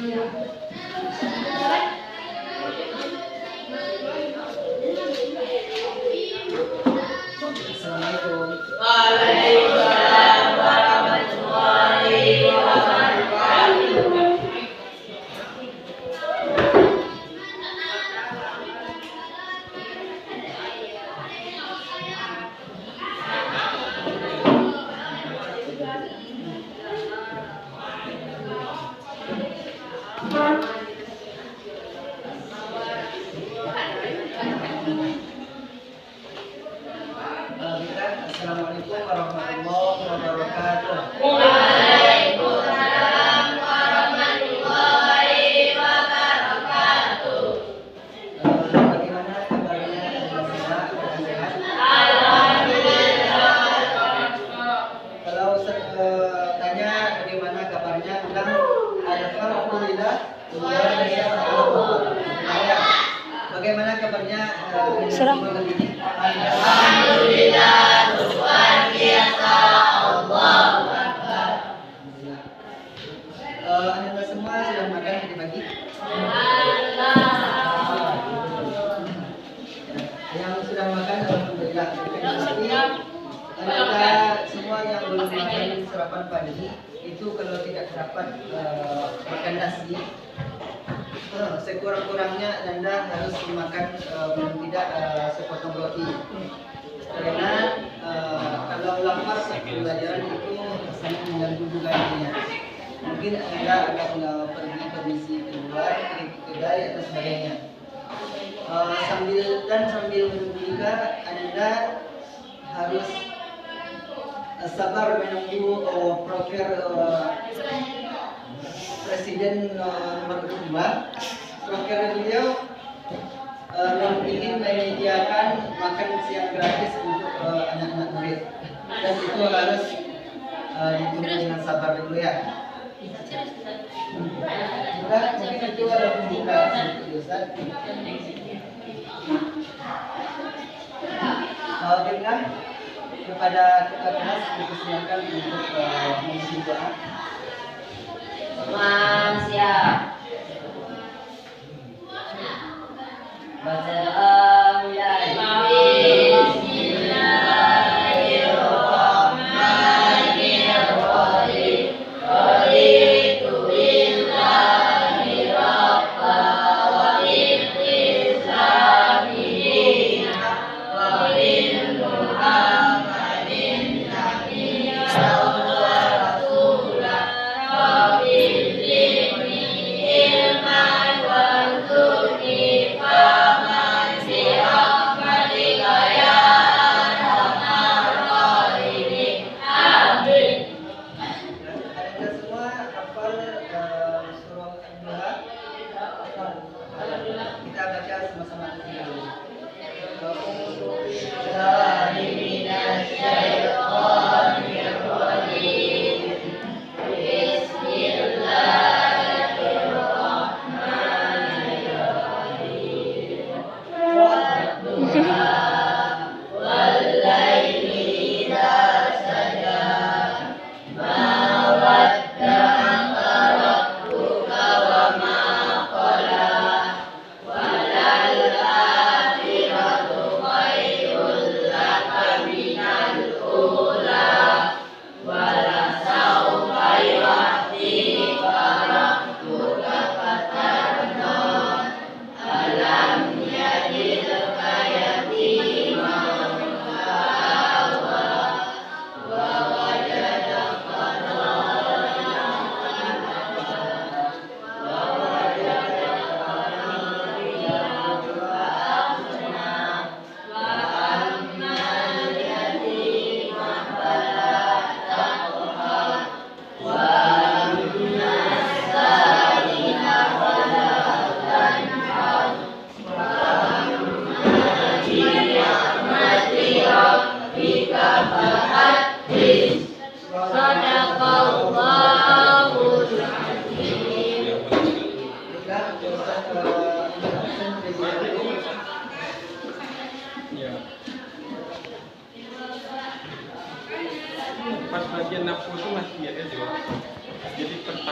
Assalamualaikum. Waalaikumsalam warahmatullahi wabarakatuh. Assalamualaikum warahmatullahi wabarakatuh. Waalaikumsalam warahmatullahi wabarakatuh. Bagaimana kabarnya? Sehat? Alhamdulillah. Kalau tanya bagaimana kabarnya, bilang alhamdulillah. Luar biasa. Bagaimana kabarnya? Semua begini. Alhamdulillah, luar biasa. Allahu Akbar. Anda semua sudah makan tadi pagi? Yang sudah makan, alhamdulillah. Tapi Anda semua yang belum makan sarapan pagi itu kalau tidak dapat makan nasi, sekurang-kurangnya Anda harus makan paling tidak sepotong roti. Karena kalau lapar saat pembelajaran itu sangat mengganggu juga dirinya. Mungkin Anda akan pergi permisi keluar, pergi ke kedai atau sebagainya. Sambil menunggu juga Anda harus sabar menunggu proker Presiden nomor 2. Proker beliau ingin menyediakan makan siang gratis untuk anak-anak murid, dan itu harus ditunggu dengan sabar dulu ya. Mungkin itu ada pembukaan sedikit Ustaz. Dengan kepada kita kelas dipersilakan untuk mengisi doa. Siap. Baca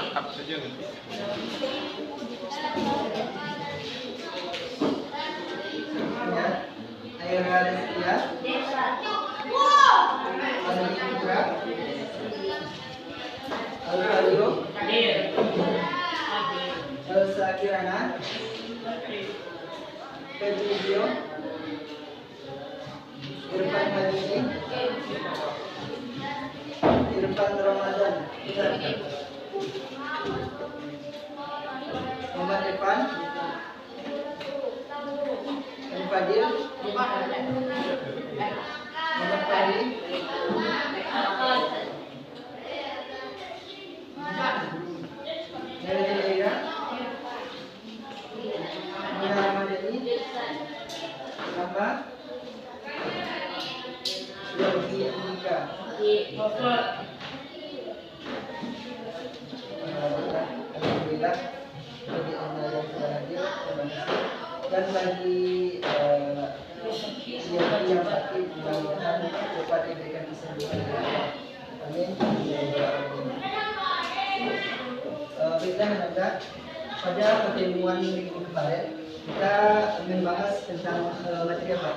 Up saja kan. Ya. Aira Destia. Aldi Putra. Alvaro. Elsa Kirana. Pedro. Irfan Hadi. Irfan Ramadan. Muhammad Irfan. Fadil. Muhammad Fahri. Nurul Ira. Nia Ramadhani. Apa? Yogi Andika. Alhamdulillah bagi anda yang sudah hadir, terima kasih. Dan bagi yang sakit, mudah-mudahan cepat diberikan kesembuhan. Amin. Baiklah anda, pada pertemuan minggu kemarin kita membahas tentang materi apa?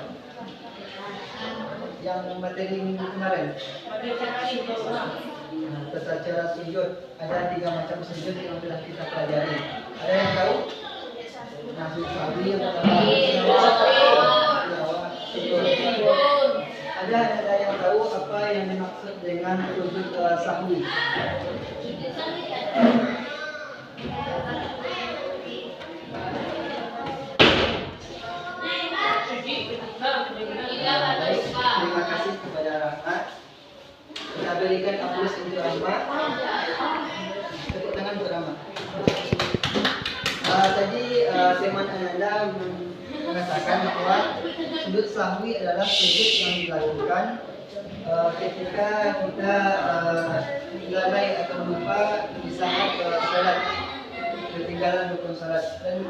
Yang materi minggu kemarin. Tata cara sujud. Ada 3 macam sujud yang telah kita pelajari. Ada yang tahu? Nafsu sawi yang ada yang tahu apa yang dimaksud dengan sujud sahwi? Terima kasih kepada Rahmat. Kita berikan aplaus untuk Rahmat. Tepuk tangan untuk Rahmat. Tadi Teman Ananda mengatakan bahwa sujud sahwi adalah sujud yang dilakukan ketika kita lalai atau lupa di saat salat, ketinggalan rukun salat, dan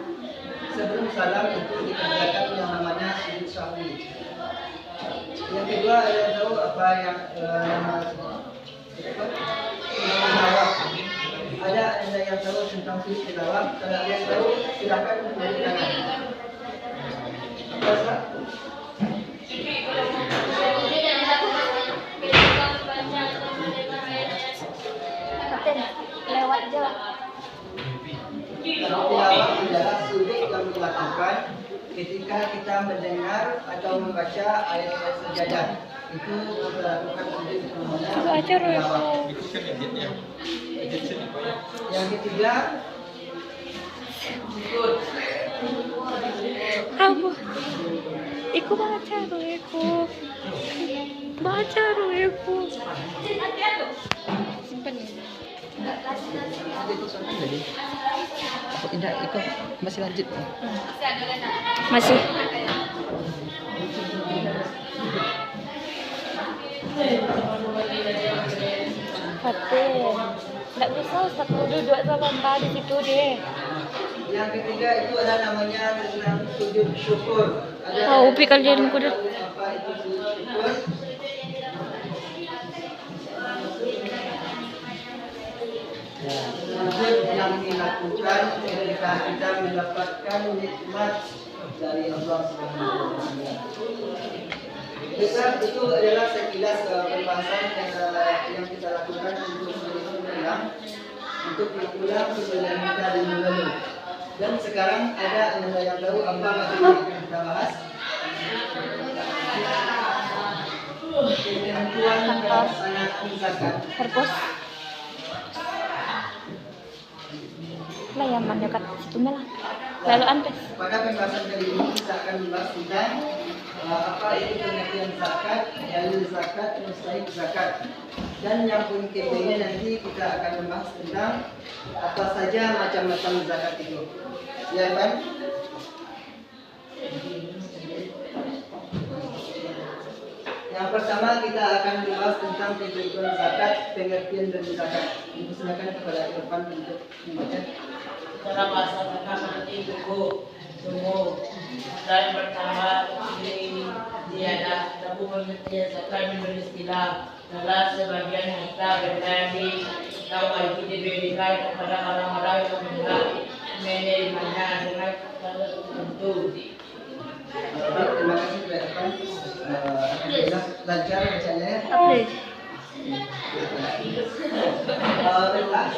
sebelum salam itu dikerjakan yang namanya sujud sahwi. Yang kedua, ada tahu apa yang nama tilawah? Ada yang tahu tentang sujud tilawah? Kalau ada yang tahu, silakan beri tangan. Apa sah? Lewat aja. Tilawah adalah sujud yang dilakukan ketika kita mendengar atau membaca ayat-ayat sejadah. Itu melakukan sujud namanya tilawah. Ikutkan editnya. Edit sini Pak ya. Yang ketiga, sujud. Apa? Iku baca tuh, iku baca tuh, iku simpan ya. Itu sampai tadi. Tidak, itu masih lanjut. Masih. Fatin, nggak bisa Ustaz duduk sama Mbak di situ deh. Yang ketiga itu ada namanya tentang sujud syukur. Tahu pi kalian kuda. Apa itu sujud syukur? Sujud yang dilakukan ketika kita mendapatkan nikmat dari Allah Subhanahu wa Ta'ala. Besar itu adalah sekilas pembahasan yang kita lakukan untuk mengulang sesudah kita dulu lalu. Dan sekarang ada yang tahu apa materi yang kita bahas? Ketentuan pelaksanaan zakat. Terpos. Lah yang mana kat situ lah. Lalu antes. Pada pembahasan kali ini kita akan membahas tentang apa itu pengertian zakat, dalil zakat, mustahik zakat. Dan yang berikutnya nanti kita akan membahas tentang apa saja macam-macam zakat itu. Ya kan? Yang pertama kita akan membahas tentang pengertian zakat, pengertian dari zakat. Silakan kepada Irfan untuk membaca. Cara bahasa pertama nanti buku sungguh dan pertama ini tiada tapi pengertian zakat menurut istilah adalah sebagian harta benda yang wajib diberikan kepada orang-orang yang berhak menerimanya dengan syarat tertentu. Baik, terima kasih Pak Irfan. Alhamdulillah lancar bacanya ya. Baiklah,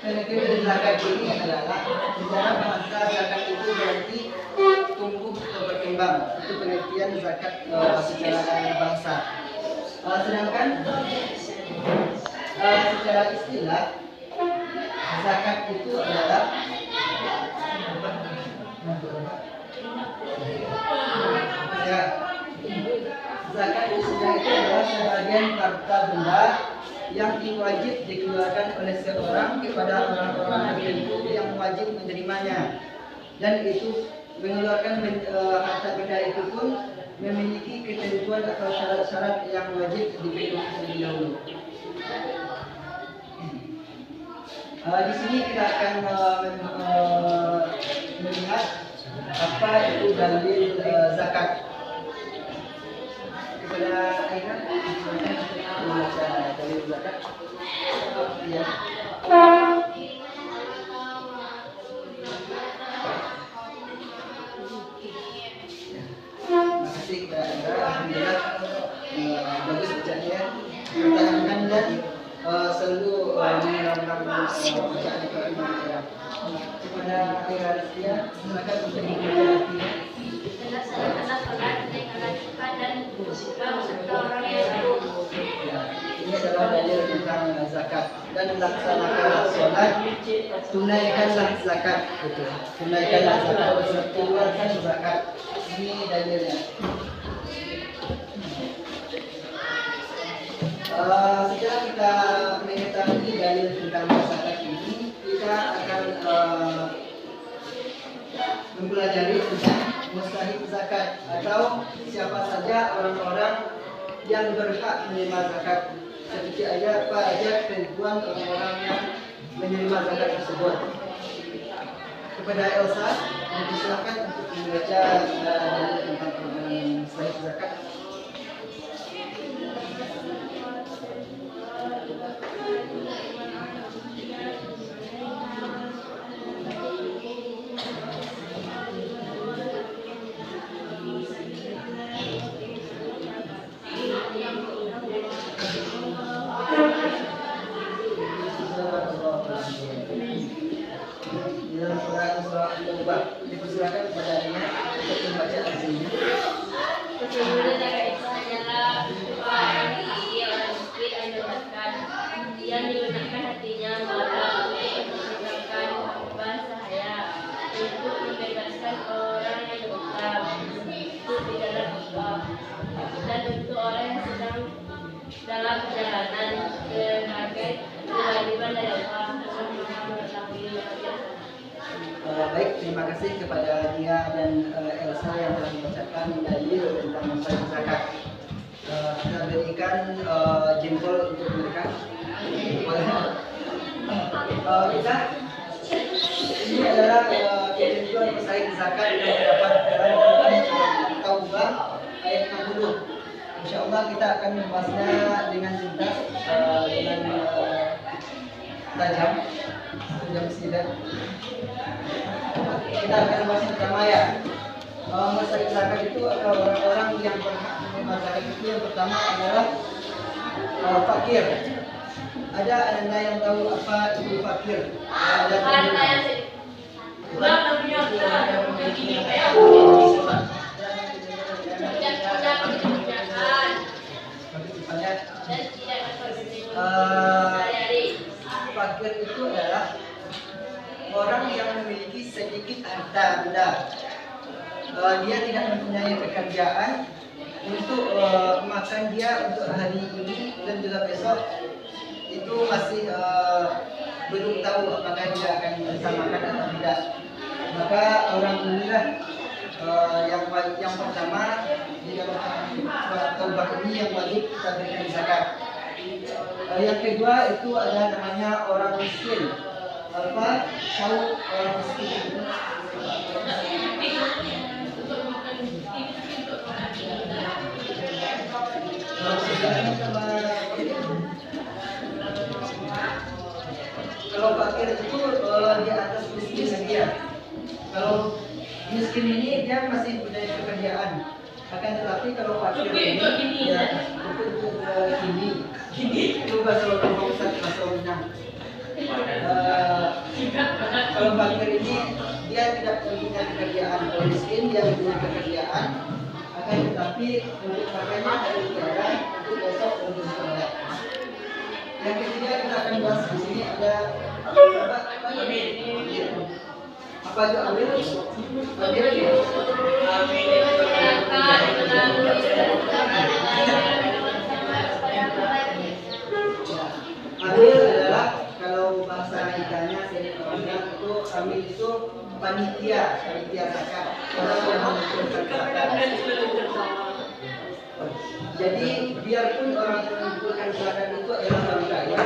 pengertian zakat ini adalah bicara masa zakat itu berarti tumbuh atau berkembang. Itu pengertian zakat secara bahasa. Sedangkan secara istilah zakat itu adalah ya, zakat itu adalah sebagian harta benda yang wajib dikeluarkan oleh seorang kepada orang-orang tertentu yang wajib menerimanya, dan itu mengeluarkan harta benda itu pun memiliki ketentuan atau syarat-syarat yang wajib dipenuhi terlebih dahulu. Di sini kita akan melihat apa itu dalil zakat. Kepada Aina, membaca dalil zakat. Ya. Terima kasih kepada Anda. Alhamdulillah bagus bacanya. Pertahankan dan selalu mengulang-ulang bacaan itu. Kepada Aira Rizkia, silakan untuk membaca. Ini adalah dalil tentang zakat. Dan laksanakanlah sholat, tunaikanlah zakat. Tunaikanlah zakat, keluarkan zakat. Ini dalilnya. Setelah kita mengetahui dalil tentang zakat ini, kita akan mempelajari tentang mustahik zakat atau siapa saja orang-orang yang berhak menerima zakat. Seperti apa aja ketentuan orang-orang yang menerima zakat tersebut. Kepada Elsa, silakan untuk membaca dalil tentang mustahik zakat. Dalam surah Al-Baqarah dipersilakan kepadanya untuk membaca artinya. Sesungguhnya zakat itu hanyalah bagi orang miskin yang dibebaskan, yang digunakan hatinya malah untuk menegakkan bahasa sahaya, untuk membebaskan orang yang berhutang, untuk di dalam Allah, dan untuk orang yang sedang dalam perjalanan sebagai kewajiban dari Allah. Baik, terima kasih kepada Dia dan Elsa yang telah membacakan dalil tentang mustahik zakat. Kita berikan jempol untuk mereka. Kita ini adalah ketentuan mustahik zakat yang terdapat dalam Quran Taubah ayat 60. Insyaallah kita akan membahasnya dengan tuntas, dengan tajam sidang. Kita akan bahas pertama ya. Mustahik zakat itu atau orang-orang yang berhak menerima zakat itu yang pertama adalah fakir. Ada anda yang tahu apa itu fakir? Ada fakir itu adalah orang yang memiliki sedikit harta benda. Dia tidak mempunyai pekerjaan untuk makan dia untuk hari ini dan juga besok. Itu masih belum tahu apakah dia akan bisa makan atau tidak. Maka orang inilah yang pertama di dalam Taubah ini yang wajib kita berikan zakat. Yang kedua itu ada namanya orang miskin. Apa tahu orang miskin itu? fakir itu di atas miskin dia. Kalau miskin ini dia masih punya pekerjaan. Akan tetapi kalau fakir ini ya ini itu bahasa orang Ustaz bahasa orang. Kalau fakir ini dia tidak punya pekerjaan. Kalau miskin dia punya pekerjaan. Akan tetapi untuk pakainya ada tiara untuk besok untuk sholat. Yang ketiga kita akan bahas di sini ada apa itu amil? Amil adalah kalau bahasa ikannya itu amil itu panitia zakat, orang yang mengumpulkan zakat. Jadi biarpun orang yang mengumpulkan zakat itu adalah orang kaya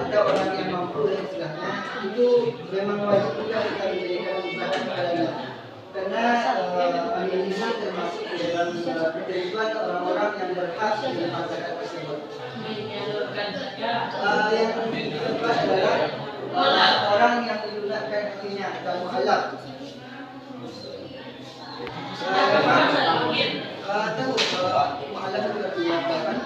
atau orang yang mampu dan istilahnya, itu memang wajib juga kita memberikan zakat kepadanya. Karena amil ini termasuk di dalam ketentuan orang-orang yang berhak menerima zakat tersebut. Yang keempat adalah orang yang dilunakkan hatinya atau mu'alaf. Tahu mu'alaf itu artinya apa kan?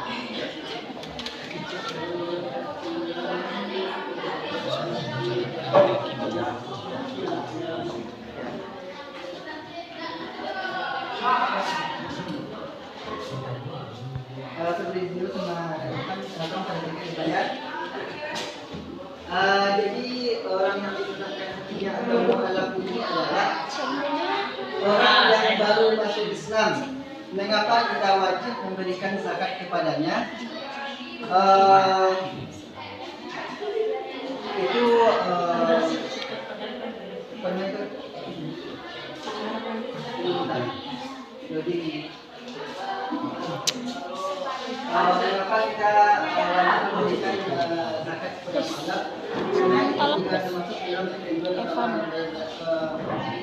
Seperti dulu sama datang pada dibayar. Jadi orang yang dilunakkan hatinya atau mu'alaf ini adalah orang yang baru masuk Islam. Mengapa kita wajib memberikan zakat kepadanya? Itu jadi mengapa kita wajib memberikan zakat kepada Allah? Karena itu juga termasuk dalam ketentuan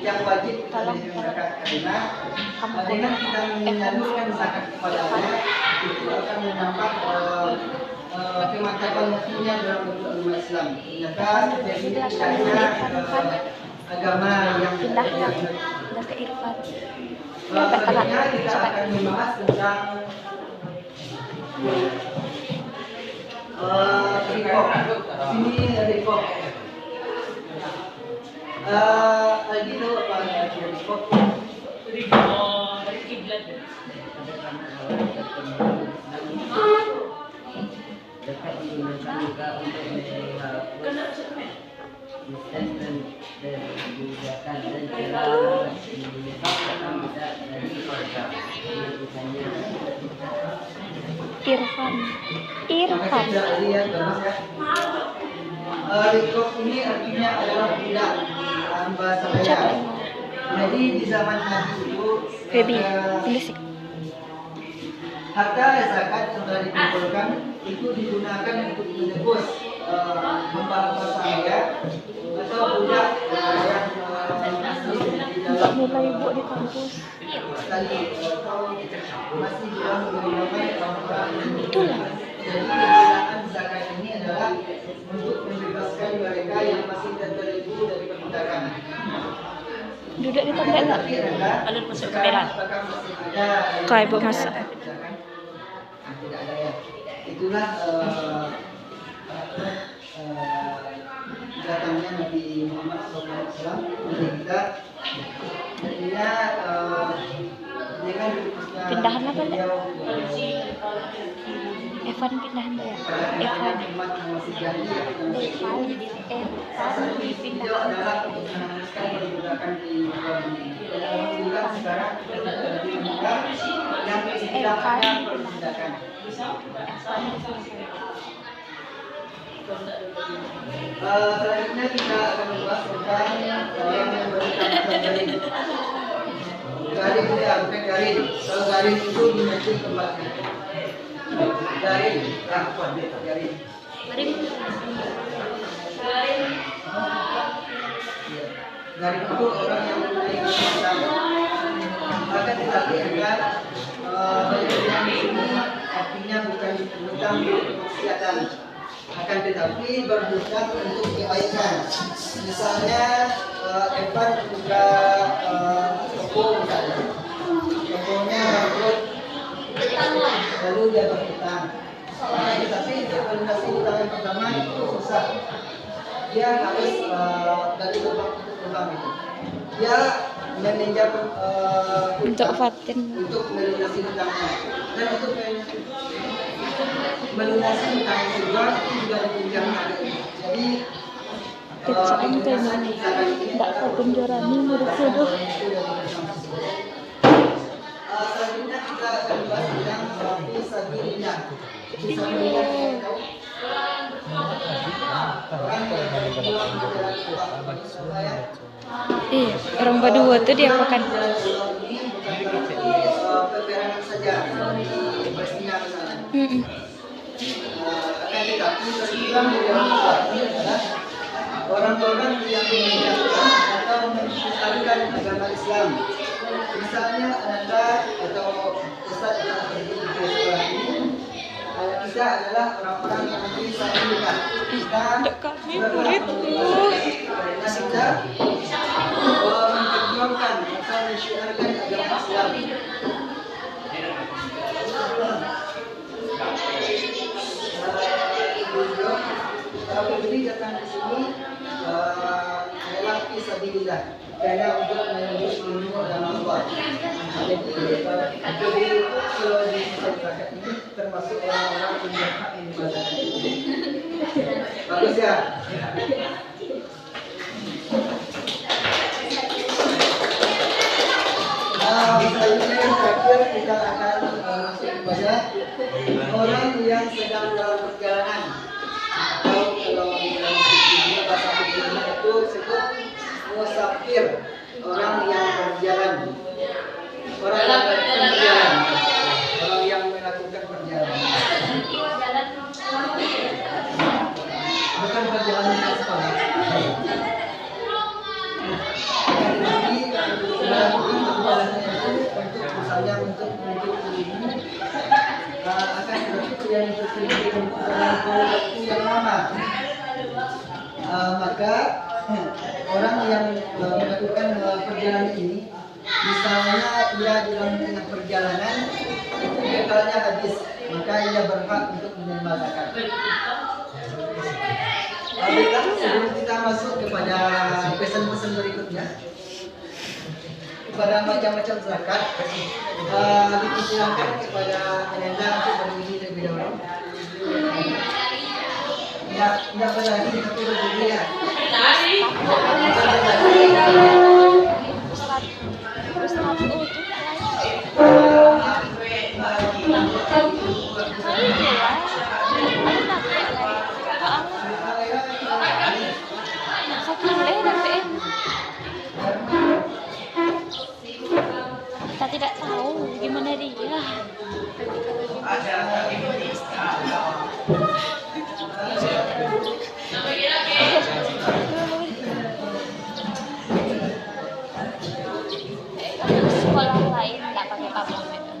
yang wajib kita berikan zakat, karena dengan kita menyalurkan zakat kepadanya itu akan menambah kemantapan hatinya dalam agama Islam. Ternyata jadi hanya agama yang ke Irfan. selanjutnya kita akan membahas tentang rikop. Sini rikop. Aldi tahu apa rikop? Irfan. Rikop ini artinya adalah budak dalam bahasa Arab. Jadi di zaman Nabi itu harta zakat yang telah dikumpulkan itu digunakan untuk menebus hamba-hamba sahaya atau budak yang Enggak mulai ibu di kampus. tadi masih belum menggunakan orang-orang. Itulah. Jadi penggunaan zakat ini adalah untuk membebaskan mereka yang masih terbelenggu dari perbudakan. Duduk di tempat enggak? Ada masuk kamera. Kau ibu masuk. Tidak ada ya. Itulah datangnya Nabi Muhammad SAW untuk kita. Jadinya dengan pindahan apa nih? Evan pindahan ya? Evan pindah adalah untuk meneruskan perbudakan di Alhamdulillah sekarang kita sudah di negara yang istilahnya perbudakan. Selanjutnya kita akan membahas tentang orang yang berikan garin. Garin ya, bukan garin. Kalau garin itu di masjid tempatnya. Garin, garin. Garin itu orang yang mempunyai kekuatan. Maka tetapi adalah artinya bukan tentang kemaksiatan. akan tetapi berhutang untuk kebaikan. Misalnya Evan buka toko misalnya, tokonya bangkrut, lalu dia berhutang. Tetapi untuk melunasi hutang yang pertama itu susah. Dia harus dari lubang untuk lubang itu. Dia meminjam Untuk Fatin. untuk melunasi hutangnya, dan untuk melunasi hutang kedua itu juga dipinjam lagi. Jadi Kecaan kayaknya. Tidak Fatin Jorani murid sudah. Selanjutnya kita akan bahas tentang fisabilillah. Fisabilillah kalian tahu? Orang yang berjuang di jalan Allah. Iya, orang Badua tuh dia apakan? Peperangan saja di Palestina misalnya. Akan tetapi terbilang di dalam Islam ini adalah orang-orang yang menegakkan atau melestarikan agama Islam. Misalnya Anda atau Ustaz yang berdiri di sekolah ini, kita adalah orang-orang yang memberi sabilillah. Kita Kami muridku. karena kita memperjuangkan atau menyiarkan agama Islam. Pembeli datang ke sini adalah fisabilillah, karena untuk menuntut ilmu agama Allah. Jadi pembeli itu kalau di masyarakat ini termasuk orang-orang yang berhak yang dibanggakan. Bagus ya. Selanjutnya yang terakhir kita akan masuk kepada orang yang sedang dalam perjalanan, atau kalau dalam bahasa Indonesia itu disebut musafir, orang yang berjalan, orang yang melakukan perjalanan, bukan perjalanan ke sekolah. Untuk misalnya untuk menuntut ilmu akan tetapi yang dalam waktu yang lama, maka orang yang melakukan perjalanan ini, misalnya ia dalam tengah perjalanan itu bekalnya habis, maka ia berhak untuk menerima zakat. Baiklah, sebelum kita masuk kepada pesan-pesan berikutnya, kepada macam-macam zakat, dipersilakan kepada Ananda untuk berdiri lebih dahulu. Tidak berlari tapi berdiri ya. Kita tidak tahu gimana dia. Sekolah lain nggak pakai papan itu.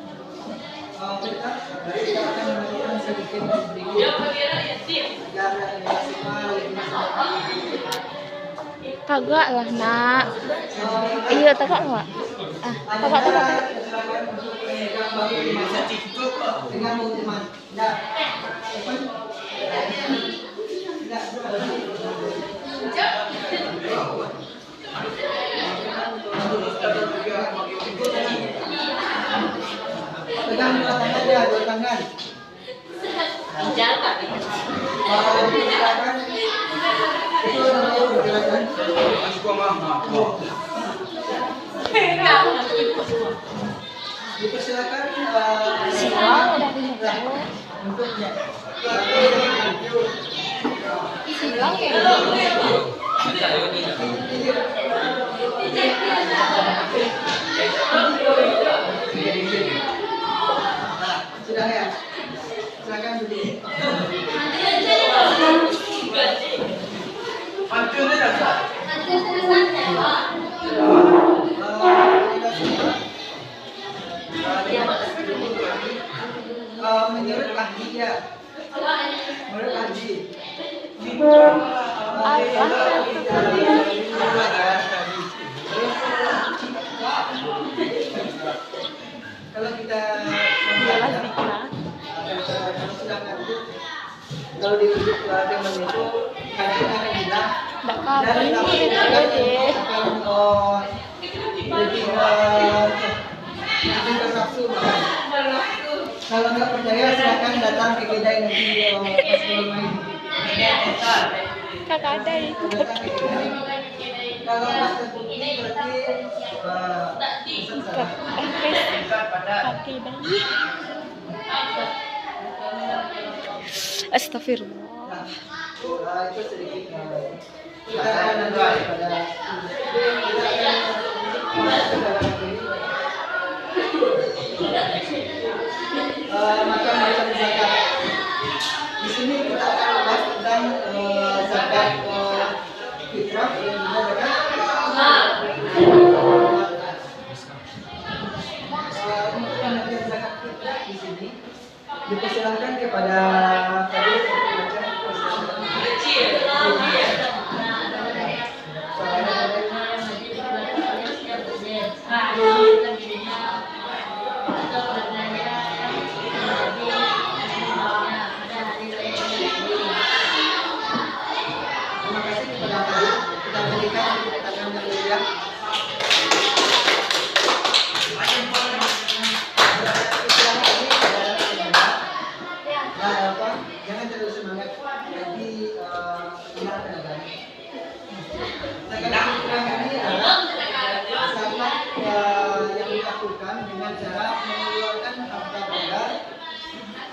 Kita akan melakukan sedikit Kagak lah nak. Iya tagak lah. Tagak. dengan hukuman. Tidak. Pegang dua tangan dia, dua tangan. Jalan. Silakan. Itu namanya pergerakan. Dipersilakan untuknya. Sudah ya. Silakan berdiri. Menurut ahli ya, menurut ahli Kalau kita kalau sudah ngantuk, kalau dirujuk ke teman itu kadang akan bilang Nggak dan kabur ini deh. lebih nafsu makan. Kalau nggak percaya silakan datang ke kedai nanti pas belum main. Kakak ada itu. Datang ke kedai. Kalau pas terbukti berarti pesan salah. Kaki bayi. Astagfirullah. Itu sedikit kita akan nanti pada kita akan macam-macam zakat. Di sini kita akan bahas tentang zakat fitrah dan juga zakat untuk pengertian zakat fitrah di sini dipersilakan kepada jangan terlalu semangat jadi zakat fitrah ini adalah zakat yang dilakukan dengan cara mengeluarkan harta benda.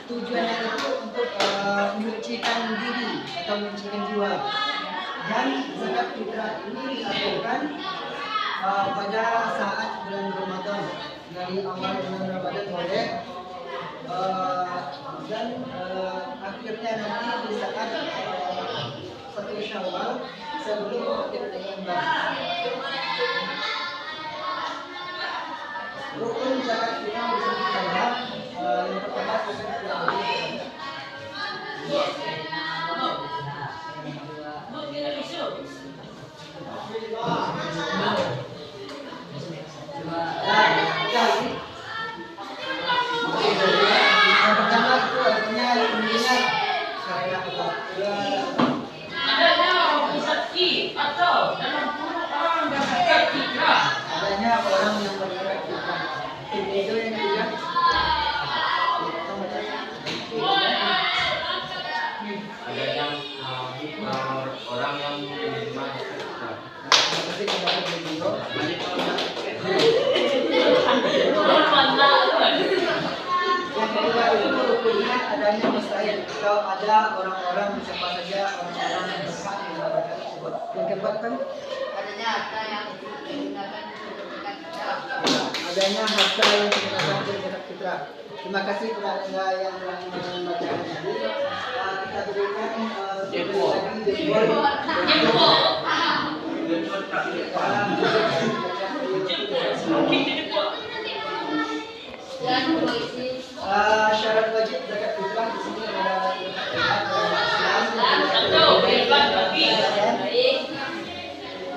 Tujuannya itu untuk menyucikan diri atau menyucikan jiwa. Dan zakat fitrah ini dilakukan pada saat bulan Ramadan, dari awal bulan Ramadan boleh dan akhirnya nanti di saat 1 Syawal sebelum kita menyembah. Rukun zakat fitrah disebutkan yang pertama zakat fitrah. Yang pertama itu artinya mengingat karena apa? Adanya orang yang berzakat fitrah. Itu yang ketiga. Adanya orang yang menerima fitrah. Seperti kemarin di Biro. Yang kedua itu rukunnya adanya mustahil. Kalau ada orang-orang siapa saja orang-orang yang berhak mendapatkan tersebut. Yang keempat kan adanya harta yang digunakan untuk zakat fitrah. Terima kasih kepada yang telah membacakan tadi. Kita berikan lagi syarat wajib zakat fitrah di sini adalah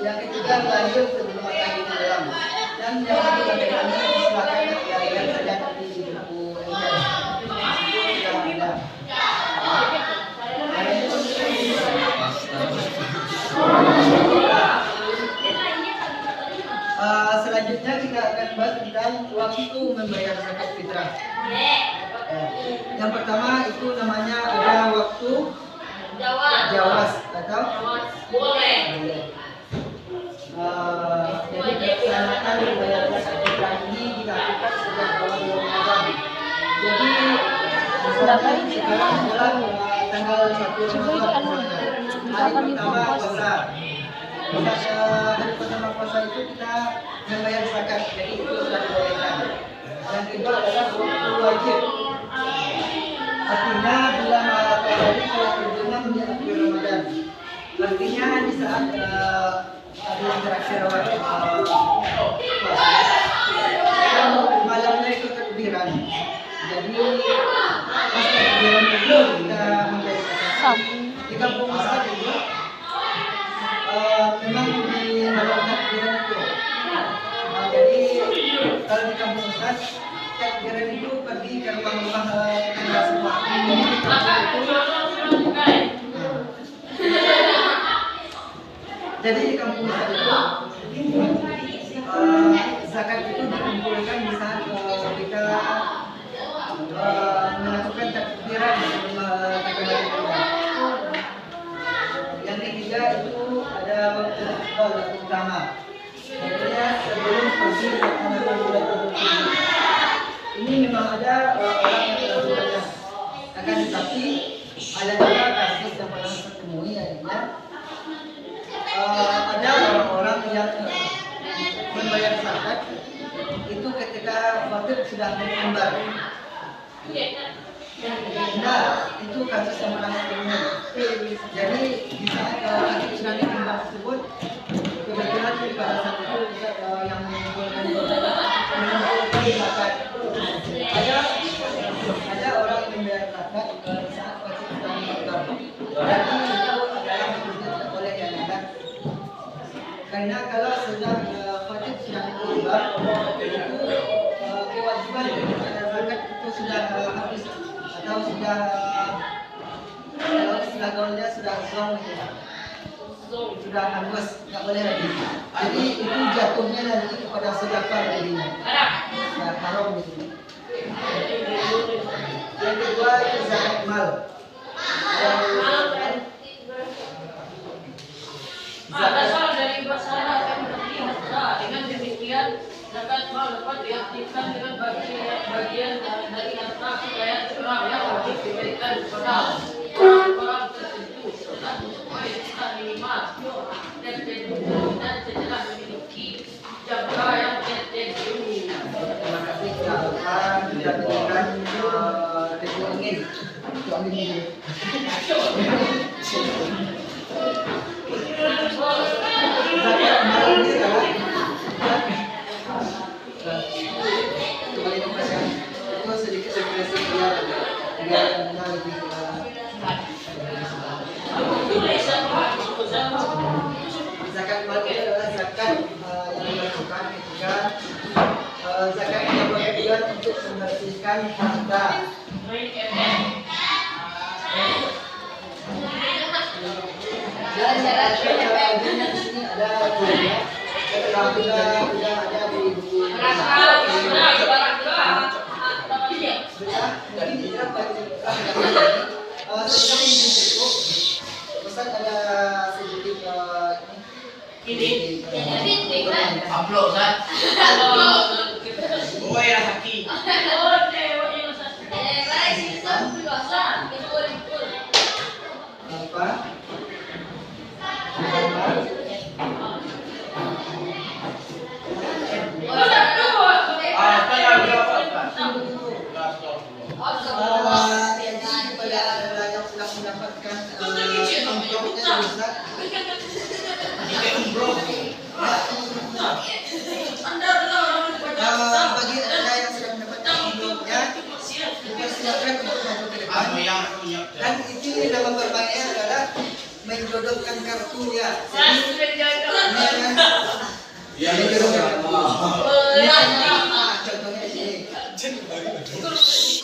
yang ketiga lanjut sebelum matahari tenggelam, dan yang kedua ini silakan lihat saja nanti di buku yang ada. Selanjutnya kita akan bahas tentang waktu membayar zakat fitrah. Yang pertama itu namanya ada waktu jawas atau boleh. Jadi pelaksanaan membayar zakat fitrah ini dilakukan sejak awal Ramadan. Jadi misalkan sekarang adalah tanggal 1 Ramadan. Hari pertama puasa. Hari pertama puasa itu kita membayar zakat, jadi itu sudah dibolehkan. Yang kedua adalah waktu wajib. Artinya bila matahari telah terbenam di akhir Ramadan. Artinya di saat ada yang terakhir malamnya itu takbiran. Jadi pas takbiran itu kita membayar zakat. 30 saat kan takbiran itu pergi ke rumah-rumah tetangga semua. Jadi di kampung itu, jadi di kampung itu zakat itu dikumpulkan di saat kita melakukan takbiran sebelum yang ketiga itu ada waktu utama. Artinya sebelum pergi melaksanakan bulan Idul. Ini memang ada orang yang melakukannya. Akan tetapi ada juga kasus yang pernah saya temui yaitu ada orang-orang yang membayar zakat itu ketika khatib sudah mengumbar. Nah, itu kasus yang pernah saya temui. Jadi di saat khatib sudah mengumbar tersebut, kebetulan pada saat itu yang mengumpulkan zakat ada orang yang membayar zakat saat khatib sudah mengumbar. Jadi itu adalah tidak boleh diadakan. Karena kalau sudah khatib sudah mengumbar, itu kewajiban membayar zakat itu sudah habis atau sudah kalau istilah gaulnya sudah zong sudah hangus, nggak boleh lagi. Jadi itu jatuhnya nanti kepada sedekah jadinya. Ya haram itu. Yang kedua itu zakat mal. Asal dari masalah yang terlihat dengan demikian zakat mal dapat diaktifkan dengan bagian dari harta supaya orang yang wajib diberikan kepada orang tertentu supaya bisa minimal dan setelah memiliki jangka yang tertentu. Terima kasih Tuhan sudah berikan rezeki angin. Zakat mal ini adalah kembali ke pasien itu sedikit referensi biar anda lebih zakat mal itu adalah zakat yang dilakukan ketika zakat yang bertujuan untuk membersihkan harta. Dan syarat-syaratnya di sini ada dua. Sudah ada di buku. Ustaz ada sedikit ini. Upload kan? Oh ya Haki. Apa? Jadi pada anda yang sudah mendapatkan amplopnya Ustaz. Bagi anda yang sudah mendapatkan amplopnya, dipersilakan untuk maju ke depan. Dan itu nama berbahagia adalah menjodohkan kartu ya. Contohnya ini.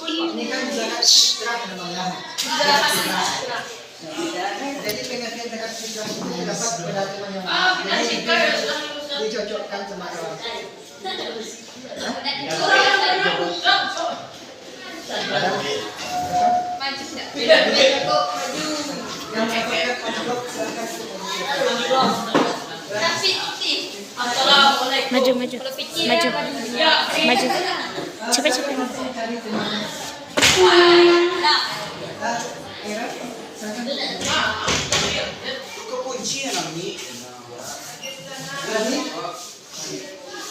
Ini kan zakat fitrah namanya. Jadi pengertian zakat fitrah itu dapat pada teman yang dicocokkan sama orang. Yang mendapatkan amplop silakan. Maju. Cepat.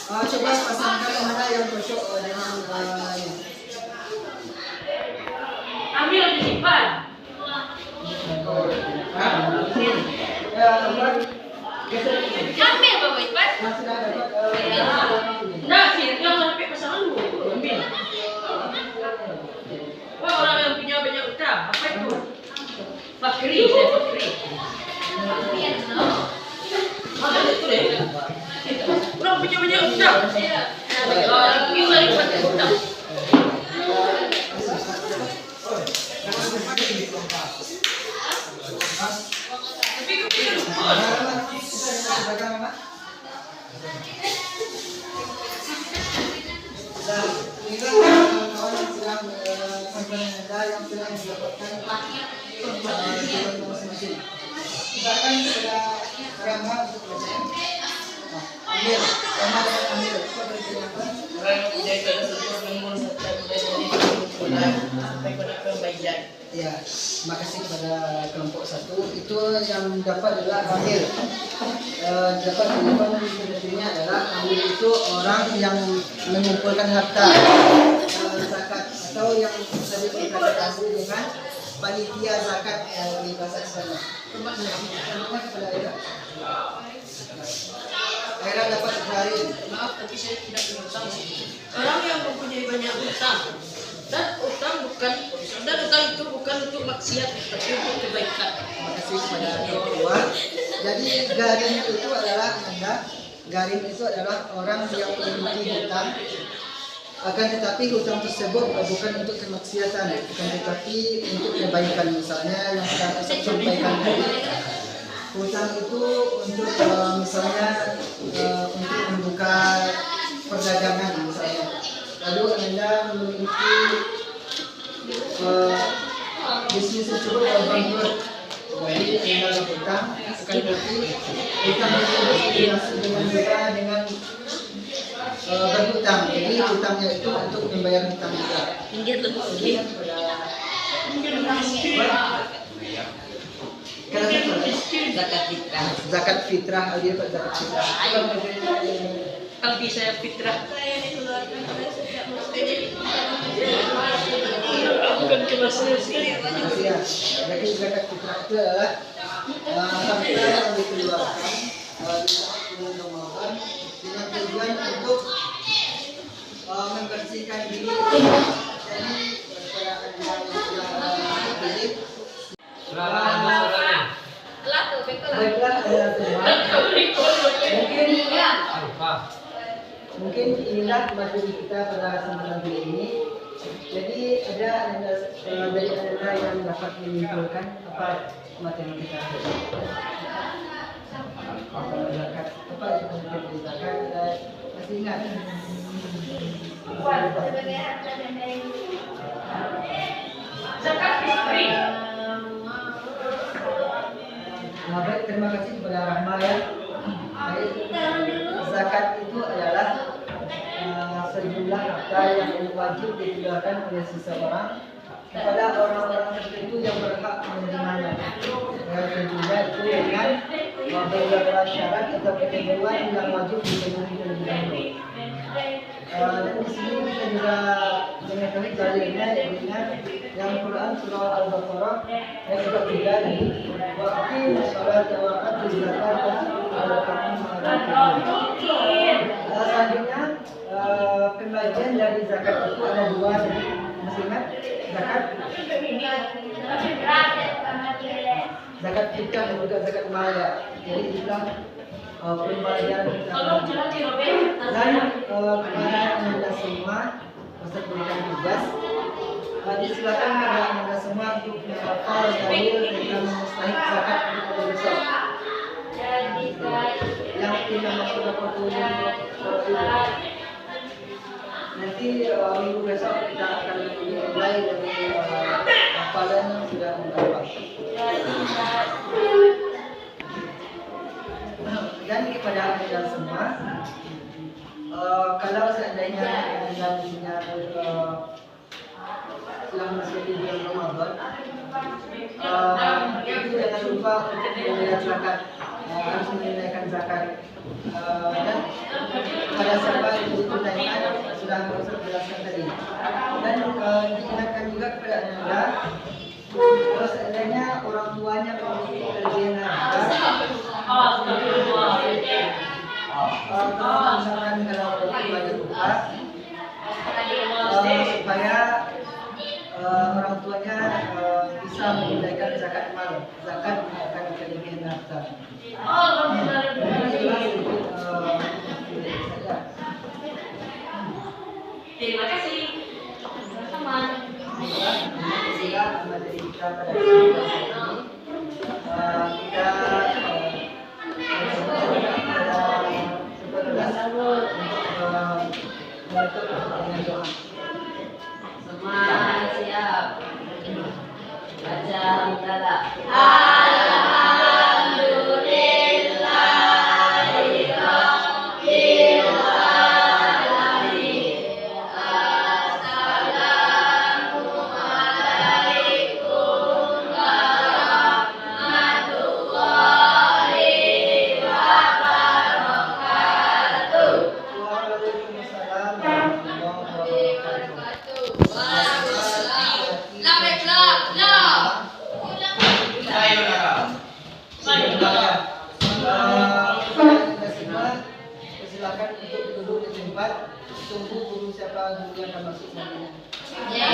Coba pasangkan mana yang cocok dengan ini. Ambil disimpan. Ambil Bapak Ipan. Nah, yang sampai pasangan lu ambil. Wah, orang yang punya banyak utang, apa itu? Fakri. Ada itu deh. Orang punya banyak utang. Kita lihat utang. Silakan kepada Rama untuk belajar. Ambil, Rama dapat ambil. Orang menjaga sesuatu nombor serta budaya sampai pada kebaikan. Ya, makasih kepada kelompok 1. Itu yang dapat adalah ambil. Dapat jawaban sebenarnya adalah ambil itu orang yang mengumpulkan harta zakat atau yang tadi berkaitan dengan panitia zakat di bahasa Islam. Contohnya kepada Aira. Aira dapat hari. Maaf, tapi saya tidak berutang. Orang yang mempunyai banyak utang dan utang itu bukan untuk maksiat, tapi untuk kebaikan. Terima kasih kepada ketua. Jadi garin itu adalah garin itu adalah orang yang memiliki hutang. Akan tetapi hutang tersebut bukan untuk kemaksiatan, akan tetapi untuk kebaikan. Misalnya yang saya sampaikan tadi, hutang itu untuk misalnya untuk membuka perdagangan misalnya. Lalu Anda memiliki bisnis tersebut bangkrut, jadi Anda berhutang, akan tetapi hutang tersebut dilunasi dengan berhutang. Jadi hutangnya itu untuk membayar hutang juga. Zakat fitrah, dia Pak zakat fitrah. Tapi saya fitrah. Bukan kemaksiatan sekali. Ya, jadi zakat fitrah itu adalah harta yang dikeluarkan di saat bulan Ramadan dengan tujuan untuk membersihkan diri. Jadi pada anda yang sudah beli, baiklah mungkin inilah materi kita pada kesempatan kali ini. Jadi ada dari anda yang dapat menyimpulkan apa materi kita. Zakat apa itu materi zakat? Masih ingat? Zakat fitri. Baik, terima kasih kepada Rahma ya. Baik, zakat itu adalah sejumlah harta yang wajib dikeluarkan oleh seseorang kepada orang-orang tertentu yang berhak menerimanya. Dan tentunya itu dengan beberapa syarat atau ketentuan yang wajib dipenuhi terlebih dahulu. Dan di sini kita juga mengetahui dalilnya dengan yang Quran surah Al-Baqarah ayat 43 ini wa aqimus salata wa atuz zakata wa taqumu selanjutnya pembagian dari zakat itu ada dua, jadi masih ingat zakat fitrah dan juga zakat maya. Jadi itulah pembagian dan kepada anda semua Ustaz berikan tugas. Disilakan kepada anda semua untuk menghafal dalil tentang mustahik zakat untuk besok. Yang tidak masuk dapat nanti minggu besok kita akan mulai dari hafalan yang sudah mendapat. Dan kepada anda semua, kalau seandainya anda punya selama memasuki bulan Ramadan, itu jangan lupa untuk membayar zakat, harus menunaikan zakat. Dan pada siapa yang ditunaikan sudah Ustaz jelaskan tadi. Dan diingatkan juga kepada anda, kalau seandainya orang tuanya memiliki kelebihan harta, misalkan kalau orang tuanya lupa, supaya orang tuanya bisa menunaikan zakat mal, zakat akan kelebihan harta. Semua siap. Baca hamdalah. Silakan untuk duduk di tempat. Tunggu guru siapa guru yang akan masuk nantinya. Ya,